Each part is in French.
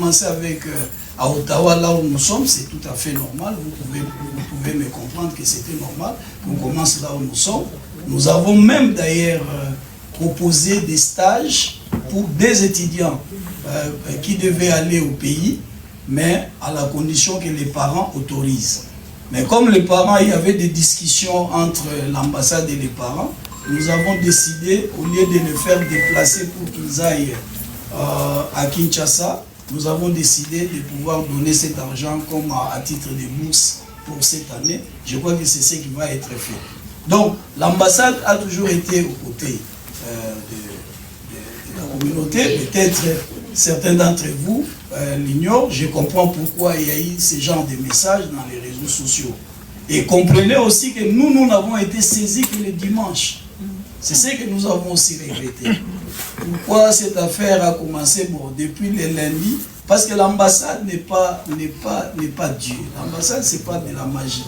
commencé avec à Ottawa, là où nous sommes, c'est tout à fait normal. Vous pouvez me comprendre que c'était normal qu'on commence là où nous sommes. Nous avons même d'ailleurs proposé des stages pour des étudiants qui devaient aller au pays, mais à la condition que les parents autorisent. Mais comme les parents, il y avait des discussions entre l'ambassade et les parents, nous avons décidé, au lieu de les faire déplacer pour qu'ils aillent à Kinshasa, nous avons décidé de pouvoir donner cet argent comme à titre de bourse pour cette année. Je crois que c'est ce qui va être fait. Donc, l'ambassade a toujours été aux côtés de la communauté. Peut-être certains d'entre vous l'ignorent. Je comprends pourquoi il y a eu ce genre de messages dans les réseaux sociaux. Et comprenez aussi que nous n'avons été saisis que le dimanche. C'est ce que nous avons aussi regretté. Pourquoi cette affaire a commencé depuis le lundi? Parce que l'ambassade n'est pas Dieu. L'ambassade, ce n'est pas de la magie.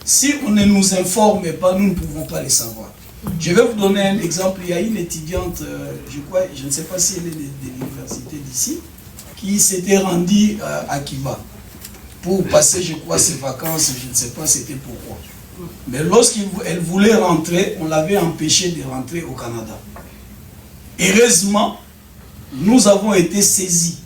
Si on ne nous informe pas, nous ne pouvons pas le savoir. Je vais vous donner un exemple. Il y a une étudiante, je ne sais pas si elle est de l'université d'ici, qui s'était rendue à Kiva pour passer, je crois, ses vacances. Je ne sais pas c'était pourquoi. Mais lorsqu'elle voulait rentrer, on l'avait empêché de rentrer au Canada. Heureusement, nous avons été saisis.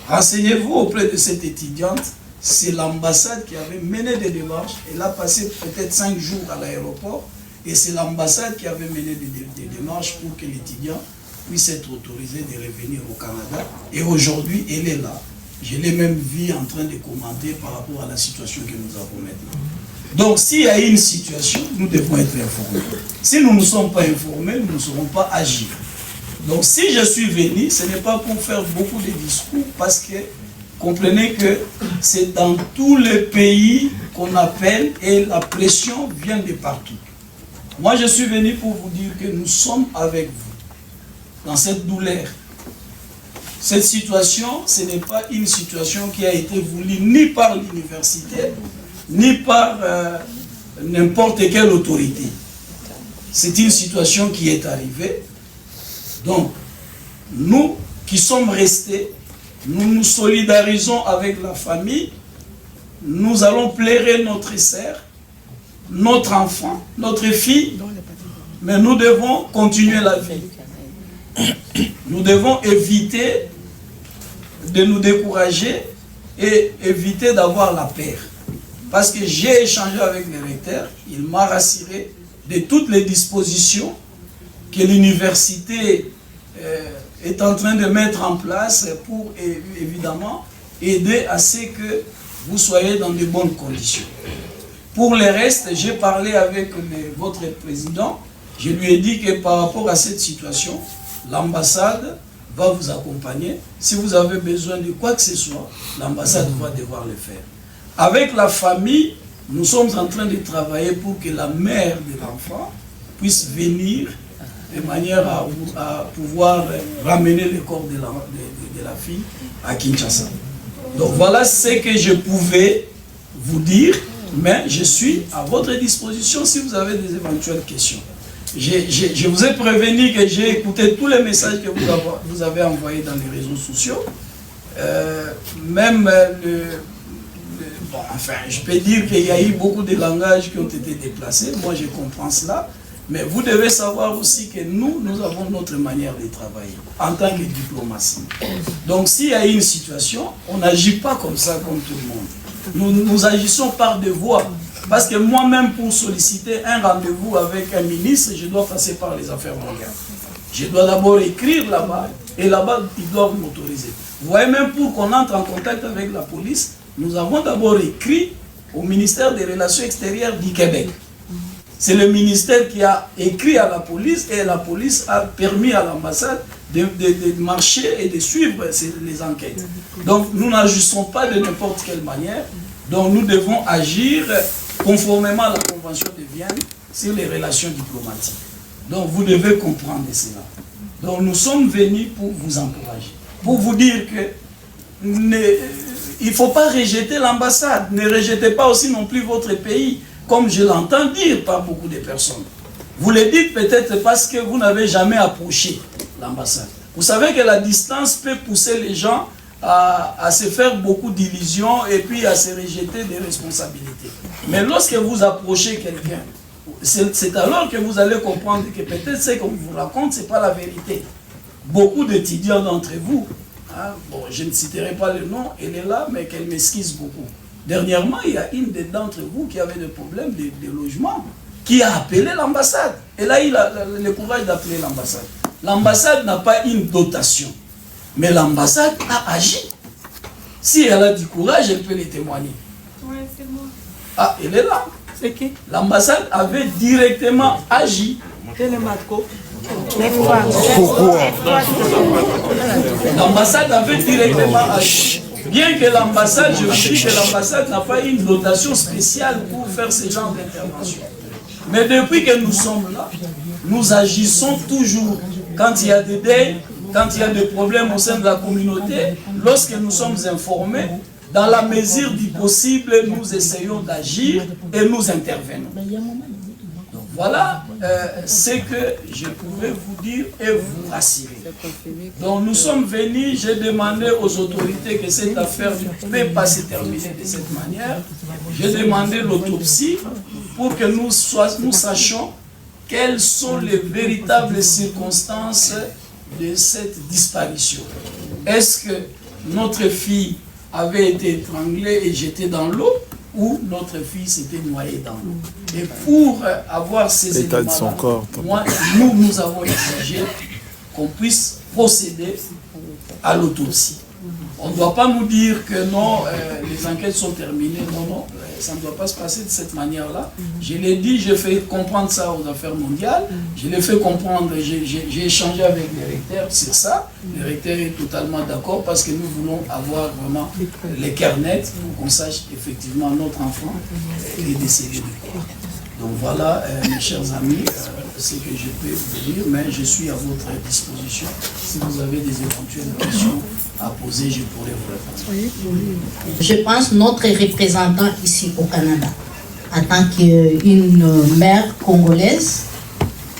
Renseignez-vous auprès de cette étudiante. C'est l'ambassade qui avait mené des démarches. Elle a passé peut-être 5 jours à l'aéroport. Et c'est l'ambassade qui avait mené des démarches pour que l'étudiant puisse être autorisé de revenir au Canada. Et aujourd'hui, elle est là. Je l'ai même vu en train de commenter par rapport à la situation que nous avons maintenant. Donc, s'il y a une situation, nous devons être informés. Si nous ne sommes pas informés, nous ne saurons pas agir. Donc, si je suis venu, ce n'est pas pour faire beaucoup de discours, parce que comprenez que c'est dans tous les pays qu'on appelle et la pression vient de partout. Moi, je suis venu pour vous dire que nous sommes avec vous dans cette douleur. Cette situation, ce n'est pas une situation qui a été voulue ni par l'université, ni par n'importe quelle autorité. C'est une situation qui est arrivée. Donc, nous qui sommes restés, nous nous solidarisons avec la famille, nous allons plairer notre sœur, notre enfant, notre fille, mais nous devons continuer la vie. Nous devons éviter de nous décourager et éviter d'avoir la peur. Parce que j'ai échangé avec le recteur, il m'a rassuré de toutes les dispositions que l'université est en train de mettre en place pour évidemment aider à ce que vous soyez dans de bonnes conditions. Pour le reste, j'ai parlé avec votre président, je lui ai dit que par rapport à cette situation, l'ambassade va vous accompagner. Si vous avez besoin de quoi que ce soit, l'ambassade va devoir le faire. Avec la famille, nous sommes en train de travailler pour que la mère de l'enfant puisse venir de manière à pouvoir ramener le corps de la fille à Kinshasa. Donc voilà ce que je pouvais vous dire, mais je suis à votre disposition si vous avez des éventuelles questions. Je vous ai prévenu que j'ai écouté tous les messages que vous avez envoyés dans les réseaux sociaux. Même bon, enfin, je peux dire qu'il y a eu beaucoup de langages qui ont été déplacés. Moi, je comprends cela. Mais vous devez savoir aussi que nous avons notre manière de travailler en tant que diplomatie. Donc, s'il y a une situation, on n'agit pas comme ça, comme tout le monde. Nous agissons par devoir. Parce que moi-même, pour solliciter un rendez-vous avec un ministre, je dois passer par les affaires mondiales. Je dois d'abord écrire là-bas, et là-bas, ils doivent m'autoriser. Vous voyez, même pour qu'on entre en contact avec la police, nous avons d'abord écrit au ministère des Relations extérieures du Québec. C'est le ministère qui a écrit à la police et la police a permis à l'ambassade de marcher et de suivre les enquêtes. Donc nous n'agissons pas de n'importe quelle manière, donc nous devons agir conformément à la Convention de Vienne sur les relations diplomatiques. Donc vous devez comprendre cela. Donc nous sommes venus pour vous encourager, pour vous dire que il ne faut pas rejeter l'ambassade, ne rejetez pas aussi non plus votre pays, comme je l'entends dire par beaucoup de personnes. Vous le dites peut-être parce que vous n'avez jamais approché l'ambassade. Vous savez que la distance peut pousser les gens à se faire beaucoup d'illusions et puis à se rejeter des responsabilités. Mais lorsque vous approchez quelqu'un, c'est alors que vous allez comprendre que peut-être ce qu'on vous raconte, ce n'est pas la vérité. Beaucoup d'étudiants d'entre vous, hein, bon, je ne citerai pas le nom, elle est là, mais qu'elle m'esquisse beaucoup. Dernièrement, il y a une d'entre vous qui avait des problèmes de logement, qui a appelé l'ambassade. Elle a eu le courage d'appeler l'ambassade. L'ambassade n'a pas une dotation, mais l'ambassade a agi. Si elle a du courage, elle peut les témoigner. Oui, c'est moi. Ah, elle est là. C'est qui? L'ambassade avait directement agi. Pourquoi? L'ambassade avait directement agi. Bien que l'ambassade, je vous dis que l'ambassade n'a pas une dotation spéciale pour faire ce genre d'intervention. Mais depuis que nous sommes là, nous agissons toujours. Quand il y a des deuils, quand il y a des problèmes au sein de la communauté, lorsque nous sommes informés, dans la mesure du possible, nous essayons d'agir et nous intervenons. Donc voilà ce que je pouvais vous dire et vous rassurer. Donc nous sommes venus, j'ai demandé aux autorités que cette affaire ne peut pas se terminer de cette manière. J'ai demandé l'autopsie pour que nous sachions quelles sont les véritables circonstances de cette disparition. Est-ce que notre fille avait été étranglée et jetée dans l'eau ou notre fille s'était noyée dans l'eau? Et pour avoir ces éléments-là, nous avons exigé qu'on puisse procéder à l'autopsie. On ne doit pas nous dire que non, les enquêtes sont terminées. Non, non, ça ne doit pas se passer de cette manière-là. Je l'ai dit, j'ai fait comprendre ça aux affaires mondiales. Je l'ai fait comprendre, j'ai échangé avec le recteur sur ça. Le recteur est totalement d'accord parce que nous voulons avoir vraiment les cœurs nets pour qu'on sache effectivement notre enfant est décédé de quoi. Donc voilà, mes chers amis, ce que je peux vous dire, mais je suis à votre disposition. Si vous avez des éventuelles questions à poser, je pourrais vous répondre. Je pense que notre représentant ici au Canada, en tant qu'une mère congolaise,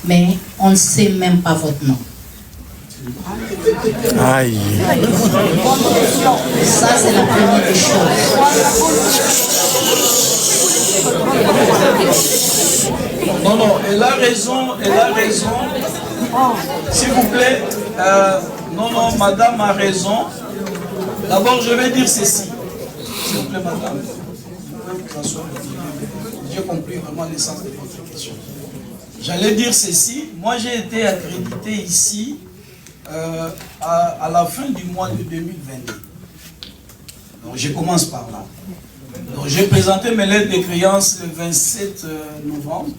mais on ne sait même pas votre nom. Aïe. Ça, c'est la première des choses. Non, non, elle a raison, elle a raison. S'il vous plaît, non, non, madame a raison. D'abord, je vais dire ceci. S'il vous plaît, madame, vous pouvez vous asseoir. J'ai compris vraiment l'essence de votre question. J'allais dire ceci. Moi, j'ai été accrédité ici à la fin du mois de 2022. Donc, je commence par là. Donc, j'ai présenté mes lettres de créance le 27 novembre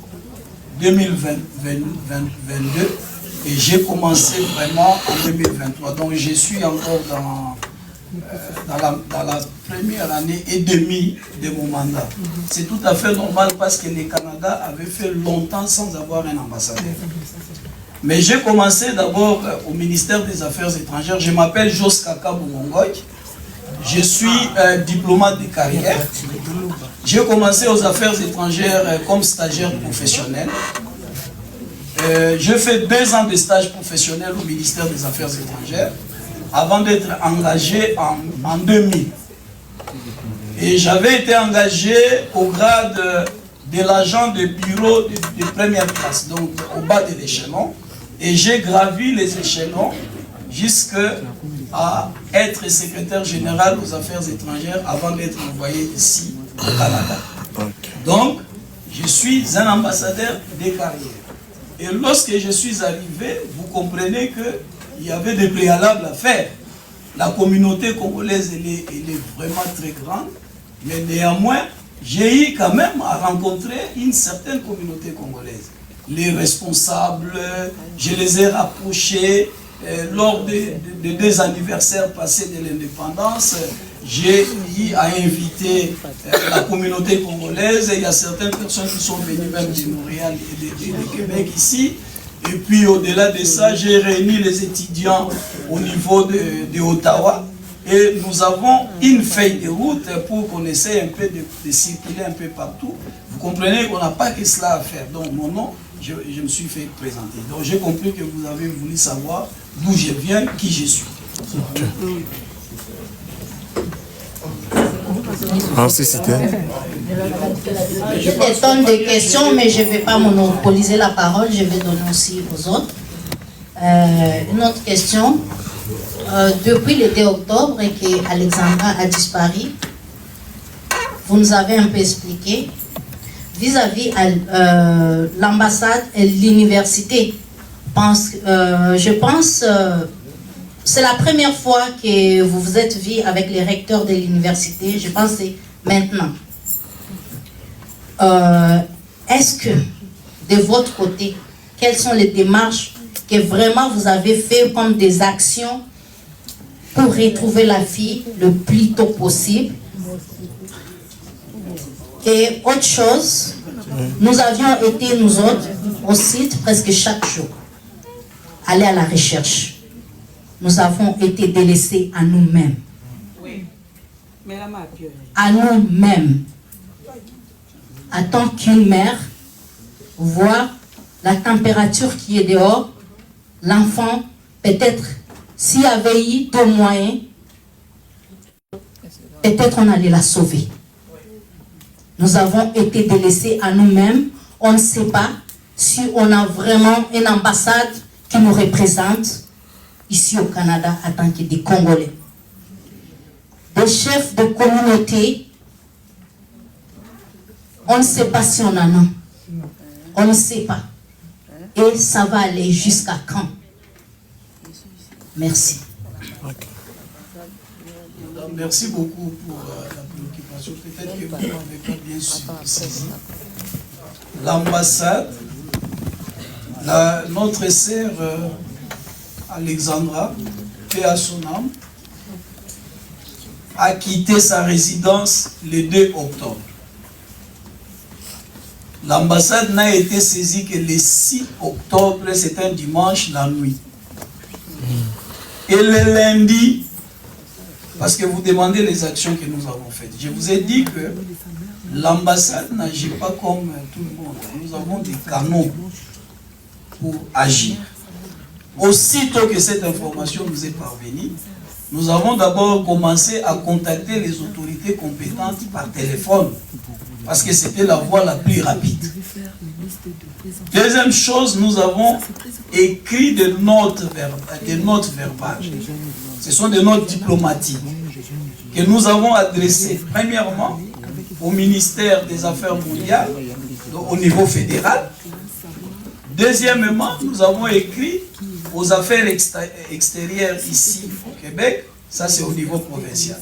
2022 et j'ai commencé vraiment en 2023. Donc, je suis encore dans la première année et demie de mon mandat. C'est tout à fait normal parce que le Canada avait fait longtemps sans avoir un ambassadeur. Mais j'ai commencé d'abord au ministère des Affaires étrangères. Je m'appelle Jos Kaka Boumongoy. Je suis diplomate de carrière. J'ai commencé aux affaires étrangères comme stagiaire professionnel. J'ai fait 2 ans de stage professionnel au ministère des Affaires étrangères avant d'être engagé en 2000. Et j'avais été engagé au grade de l'agent de bureau de première classe, donc au bas de l'échelon. Et j'ai gravi les échelons jusqu'à être secrétaire général aux affaires étrangères avant d'être envoyé ici au Canada. Donc, je suis un ambassadeur de carrière. Et lorsque je suis arrivé, vous comprenez qu'il y avait des préalables à faire. La communauté congolaise, elle est vraiment très grande, mais néanmoins, j'ai eu quand même à rencontrer une certaine communauté congolaise. Les responsables, je les ai rapprochés lors des 2 anniversaires passés de l'indépendance. J'ai eu à inviter la communauté congolaise. Il y a certaines personnes qui sont venues même de Montréal et de Québec ici. Et puis au-delà de ça, j'ai réuni les étudiants au niveau de Ottawa. Et nous avons une feuille de route pour qu'on essaie un peu de circuler un peu partout. Vous comprenez qu'on n'a pas que cela à faire. Donc mon nom, je me suis fait présenter. Donc j'ai compris que vous avez voulu savoir d'où je viens, qui je suis. Merci, c'était. J'ai des tonnes de questions, mais je ne vais pas monopoliser la parole, je vais donner aussi aux autres. Une autre question. Depuis le 2 octobre et que Alexandra a disparu, vous nous avez un peu expliqué vis-à-vis l'ambassade et l'université. Je pense c'est la première fois que vous vous êtes vu avec les recteurs de l'université. Je pense que c'est maintenant. Est-ce que, de votre côté, quelles sont les démarches que vraiment vous avez fait comme des actions pour retrouver la fille le plus tôt possible? Et autre chose, nous avions été, nous autres, au site presque chaque jour, aller à la recherche. Nous avons été délaissés à nous-mêmes. À nous-mêmes. En tant qu'une mère, voir la température qui est dehors, l'enfant, peut-être, s'il y avait eu 2 moyens, peut-être on allait la sauver. Nous avons été délaissés à nous-mêmes. On ne sait pas si on a vraiment une ambassade qui nous représente ici au Canada en tant que des Congolais. Des chefs de communauté, on ne sait pas si on en a. On ne sait pas. Et ça va aller jusqu'à quand? Merci. Merci beaucoup pour la préoccupation. Peut-être que vous n'avez pas bien saisi. L'ambassade, notre sœur Alexandra, paix à son âme, a quitté sa résidence le 2 octobre. L'ambassade n'a été saisie que le 6 octobre, c'est un dimanche, la nuit. Et le lundi, parce que vous demandez les actions que nous avons faites, je vous ai dit que l'ambassade n'agit pas comme tout le monde. Nous avons des canaux pour agir. Aussitôt que cette information nous est parvenue, nous avons d'abord commencé à contacter les autorités compétentes par téléphone, parce que c'était la voie la plus rapide. Deuxième chose, nous avons écrit des notes verbales. Ce sont des notes diplomatiques que nous avons adressées premièrement au ministère des Affaires mondiales, au niveau fédéral. Deuxièmement, nous avons écrit aux affaires extérieures ici au Québec, ça c'est au niveau provincial.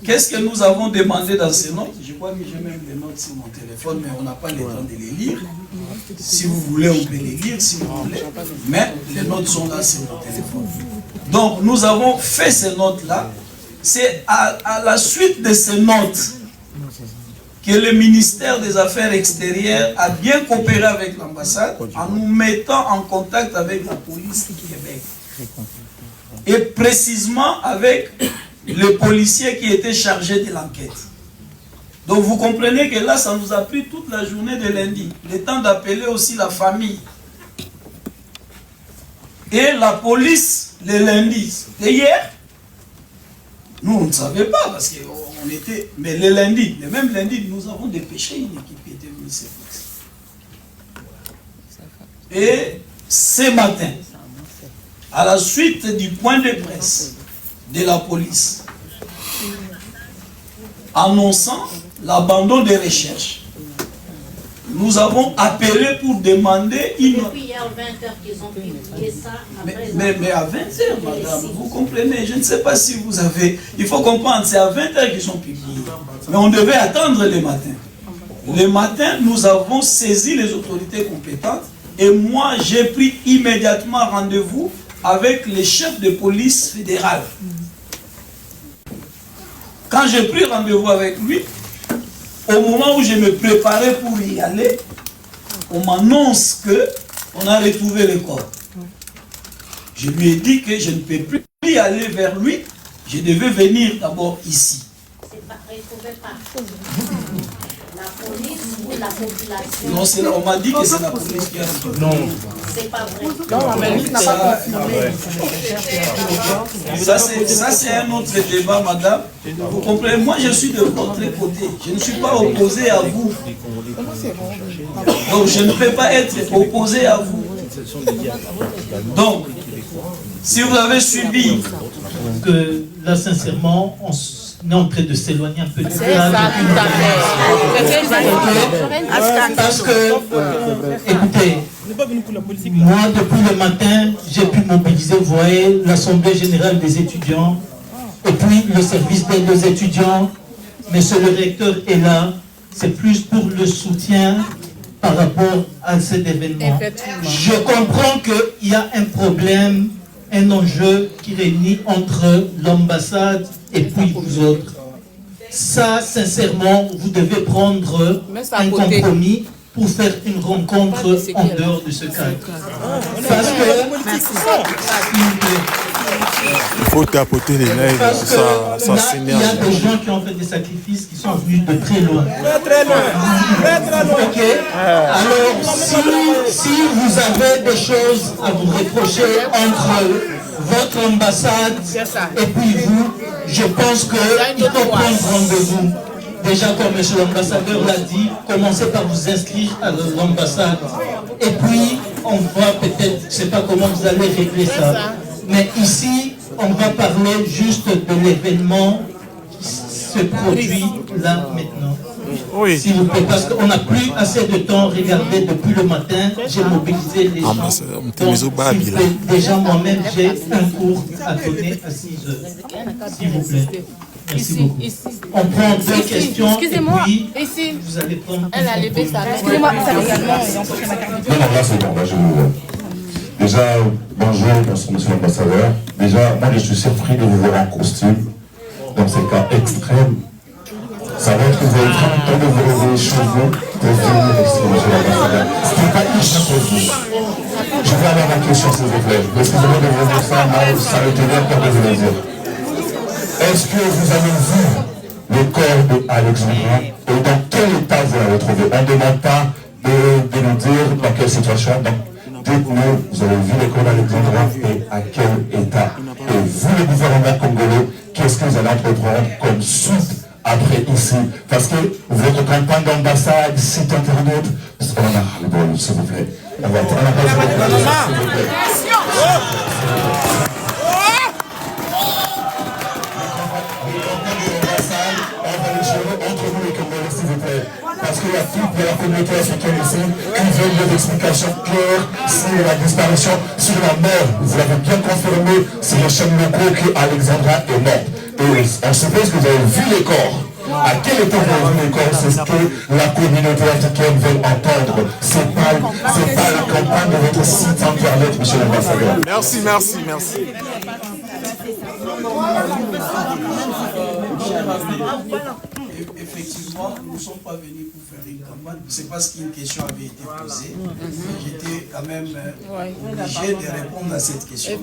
Qu'est-ce que nous avons demandé dans ces notes? Je crois que j'ai même les notes sur mon téléphone, mais on n'a pas le temps de les lire. Si vous voulez, on peut les lire si vous voulez, mais les notes sont là sur mon téléphone. Donc nous avons fait ces notes-là. C'est à la suite de ces notes que le ministère des Affaires extérieures a bien coopéré avec l'ambassade en nous mettant en contact avec la police du Québec. Et précisément avec le policier qui était chargé de l'enquête. Donc vous comprenez que là, ça nous a pris toute la journée de lundi. Le temps d'appeler aussi la famille. Et la police, le lundi, c'était hier. Nous, on ne savait pas parce qu'on était... Mais le lundi, le même lundi, nous avons dépêché une équipe qui était venue se fixer. Et ce matin, à la suite du point de presse de la police, annonçant l'abandon des recherches, nous avons appelé pour demander une... Depuis hier 20h qu'ils ont publié ça. Mais à 20h, madame, vous comprenez, je ne sais pas si vous avez... Il faut comprendre, c'est à 20h qu'ils ont publié. Mais on devait attendre le matin. Le matin, nous avons saisi les autorités compétentes et moi, j'ai pris immédiatement rendez-vous avec les chefs de police fédérale. Quand j'ai pris rendez-vous avec lui, au moment où je me préparais pour y aller, on m'annonce qu'on a retrouvé le corps. Je lui ai dit que je ne peux plus y aller vers lui, je devais venir d'abord ici. La police ou la population? Non, on m'a dit que c'est la police qui a récupéré. Non. C'est pas vrai. Non, la police n'a pas confirmé. Ça, c'est un autre débat, madame. Vous comprenez? Moi, je suis de votre côté. Je ne suis pas opposé à vous. Donc, je ne peux pas être opposé à vous. Donc, si vous avez subi... Que là, sincèrement, on est en train de s'éloigner un peu de C'est ça, tout à fait. Parce que, écoutez, moi, depuis le matin, j'ai pu mobiliser, vous voyez, l'Assemblée Générale des étudiants, et puis le service d'aide aux étudiants. Monsieur le recteur est là, c'est plus pour le soutien par rapport à cet événement. Je comprends qu'il y a un problème, un enjeu qui réunit entre l'ambassade et puis vous autres. Ça, sincèrement, vous devez prendre un compromis pour faire une rencontre en dehors de ce cadre. Parce que, il faut tapoter les lèvres, ça s'énerve. Il y a des gens qui ont fait des sacrifices, qui sont venus de très loin. Très loin. Ok. Alors, si vous avez des choses à vous reprocher entre votre ambassade et puis vous, je pense qu'il faut prendre rendez-vous. Déjà, comme M. l'ambassadeur l'a dit, commencez par vous inscrire à l'ambassade. Et puis, on va peut-être, je ne sais pas comment vous allez régler ça. Mais ici, on va parler juste de l'événement qui se produit là maintenant. Oui. S'il vous plaît, parce qu'on n'a plus assez de temps. Regardez, depuis le matin, j'ai mobilisé les gens. Donc, s'il vous plaît, déjà moi-même, j'ai un cours à donner à 6 heures. S'il vous plaît. Merci beaucoup. On prend deux questions. Excusez-moi, et puis ici. Vous allez prendre. Elle a levé sa main. Excusez-moi, ça également. Non, là c'est bon, là je vous vois. Déjà, bonjour, monsieur l'ambassadeur. Déjà, moi je suis surpris de vous voir en costume. Dans ces cas extrêmes. Ça va être que vous allez prendre le temps de vous lever les cheveux pour venir ici, monsieur l'ambassadeur. Ce n'est pas hygiène pour vous. Je vais avoir ma question, s'il vous plaît. Excusez-moi de vous dire ça, mais ça me tenait à cœur de vous le dire. Est-ce que vous avez vu le corps d'Alexandra et dans quel état vous l'avez trouvé? On ne demande pas de nous dire dans quelle situation. Donc, dites-nous, vous avez vu le corps d'Alexandra et à quel état? Et vous, le gouvernement congolais, qu'est-ce que vous allez entreprendre comme suite après ici? Parce que votre campagne d'ambassade, site internet, on a le bol, s'il vous plaît. On va prendre la parole, s'il vous plaît. Parce qu'il y a toute de la communauté africaine ici qui veulent des explications claires sur la disparition, sur la mort. Vous l'avez bien confirmé, c'est les chaînes locaux que Alexandra est morte. Et on suppose que vous avez vu les corps. À quel état vous avez vu les corps? C'est ce que la communauté africaine veut entendre. C'est pas la campagne de votre site internet, monsieur l'ambassadeur. Merci, merci, merci. Effectivement, nous ne sommes pas venus pour faire une campagne. C'est parce qu'une question avait été posée. J'étais quand même obligé de répondre à cette question.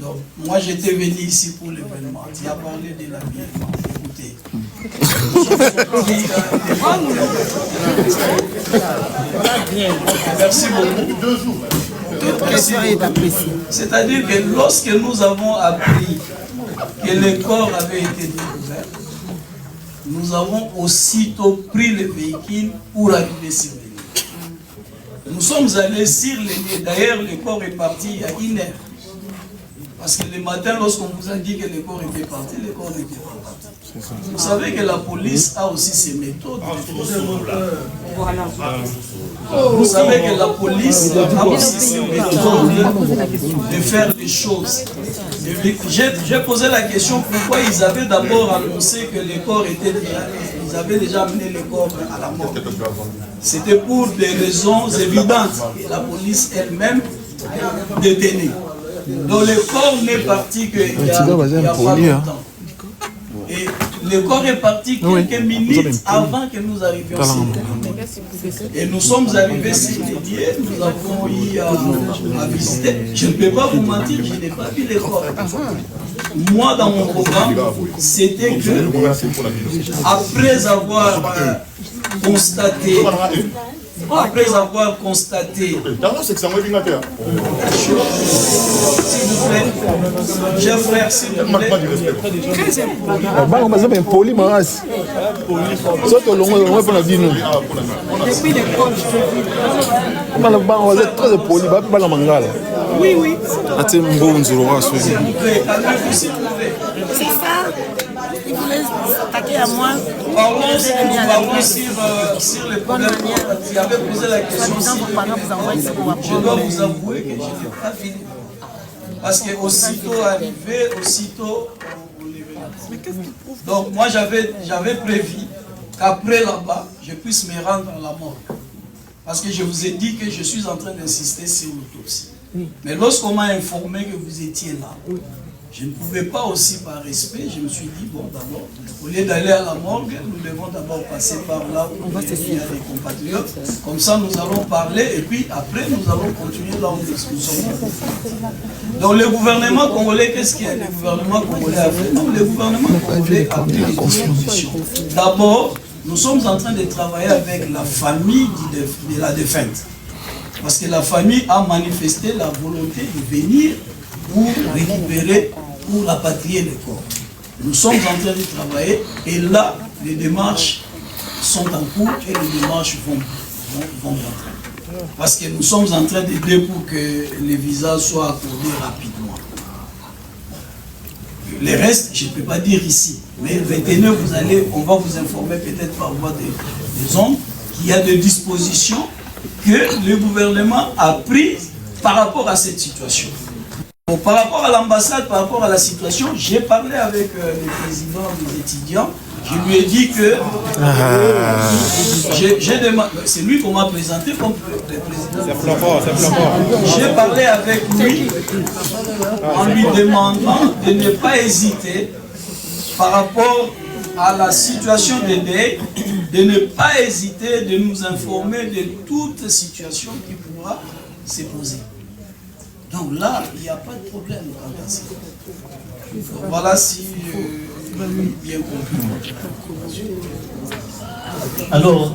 Donc, moi, j'étais venu ici pour l'événement. Tu as parlé de l'habillement. Écoutez. Merci beaucoup. C'est-à-dire que lorsque nous avons appris que le corps avait été découvert, nous avons aussitôt pris le véhicule pour arriver sur les lieux. Nous sommes allés sur les lieux. D'ailleurs, le corps est parti il y a 1 heure. Parce que le matin, lorsqu'on vous a dit que le corps était parti, le corps n'était pas parti. Vous savez que la police a aussi ses méthodes. Vous savez que la police a aussi ses méthodes de faire des choses. J'ai posé la question pourquoi ils avaient d'abord annoncé que le corps était déjà, ils avaient déjà amené le corps à la mort. C'était pour des raisons évidentes. La police elle-même détenue. Donc le corps n'est parti qu'il y a pas longtemps. Et le corps est parti quelques minutes avant que nous arrivions sur les lieux. Et nous sommes arrivés sur les lieux, nous avons eu à visiter. Je ne peux pas vous mentir, je n'ai pas vu le corps. Moi, dans mon programme, c'était que, après avoir constaté, s'il vous plaît, cher frère, s'il vous plaît. Oui, oui. S'il vous plaît, calmez-vous, s'il vous plaît. C'est ça. Il voulait s'attaquer à moi. Parlons sur les problèmes. Tu avais posé la question. Je dois vous avouer que je n'ai pas fini. Parce que aussitôt arrivé, aussitôt. Donc moi j'avais prévu qu'après là-bas, je puisse me rendre à la mort. Parce que je vous ai dit que je suis en train d'insister sur l'autopsie. Mais lorsqu'on m'a informé que vous étiez là, je ne pouvais pas aussi par respect, je me suis dit, bon d'abord, au lieu d'aller à la morgue, nous devons d'abord passer par là où il y a des compatriotes. Comme ça, nous allons parler et puis après, nous allons continuer là où nous sommes. Donc le gouvernement congolais, qu'est-ce qu'il y a? Le gouvernement congolais a fait? Non, le gouvernement congolais a pris des dispositions. D'abord, nous sommes en train de travailler avec la famille de la défunte. Parce que la famille a manifesté la volonté de venir pour récupérer, pour rapatrier les corps. Nous sommes en train de travailler et là, les démarches sont en cours et les démarches vont rentrer. Parce que nous sommes en train d'aider pour que les visas soient accordés rapidement. Les restes, je ne peux pas dire ici, mais le 29, on va vous informer peut-être par voie des ondes qu'il y a des dispositions que le gouvernement a prises par rapport à cette situation. Bon, par rapport à l'ambassade, par rapport à la situation, j'ai parlé avec le président des étudiants. Je lui ai dit que c'est lui qu'on m'a présenté comme le président. J'ai parlé avec lui en lui demandant de ne pas hésiter par rapport à la situation de deuil, de ne pas hésiter de nous informer de toute situation qui pourra se poser. Donc là, il n'y a pas de problème quant à ça. Voilà si bien compris. Alors,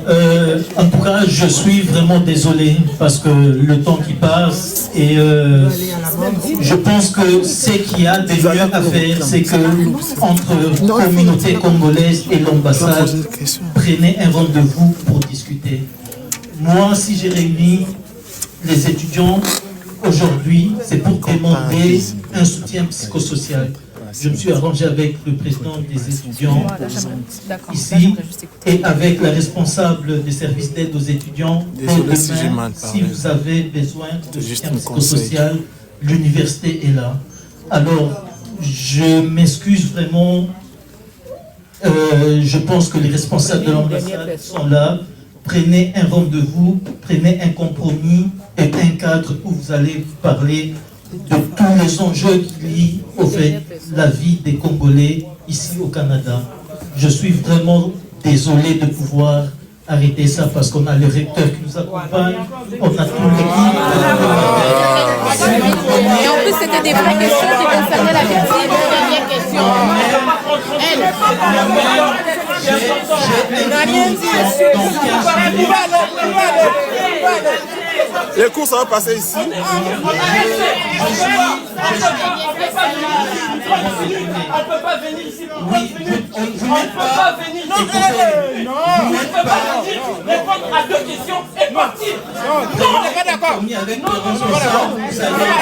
en tout cas, je suis vraiment désolé parce que le temps qui passe et je pense que ce qu'il y a de mieux à faire, c'est que entre la communauté congolaise et l'ambassade, prenez un rendez-vous pour discuter. Moi, si j'ai réuni les étudiants aujourd'hui, c'est pour demander un soutien psychosocial. Je me suis arrangé avec le président des étudiants ici et avec la responsable des services d'aide aux étudiants. Demain, si vous avez besoin de soutien psychosocial, l'université est là. Alors, je m'excuse vraiment. Je pense que les responsables de l'ambassade sont là. Prenez un rendez-vous, prenez un compromis et un cadre où vous allez parler de tous les enjeux qui lient au fait la vie des Congolais ici au Canada. Je suis vraiment désolé de pouvoir arrêter ça parce qu'on a le recteur qui nous accompagne, on a tout l'équipe. Et en plus, c'était des vraies questions qui concernaient la victime. Dernière question. Elle n'a rien dit. Les cours, ça va passer ici. On ne peut pas venir ici. On ne peut pas venir. Non, on ne peut pas venir répondre à deux questions et partir. Non, on n'est pas d'accord. Non, on n'est pas d'accord.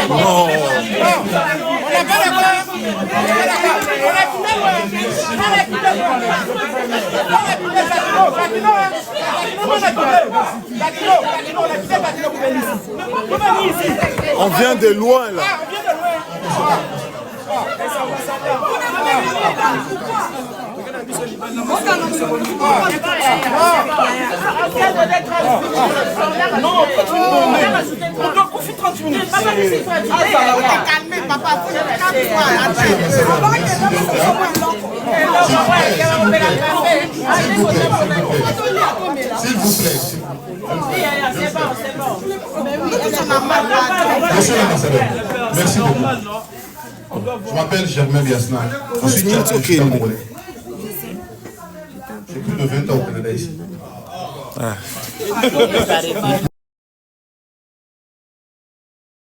Non. On n'est pas d'accord. On vient de loin là. Non, on doit confier 30 minutes. Calmez, papa. S'il vous plaît. C'est bon. Monsieur l'ambassadeur, merci beaucoup. Je m'appelle Germain Biasna. Je suis étudiant congolais. J'ai plus de 20 ans au Canada ici. Ouais.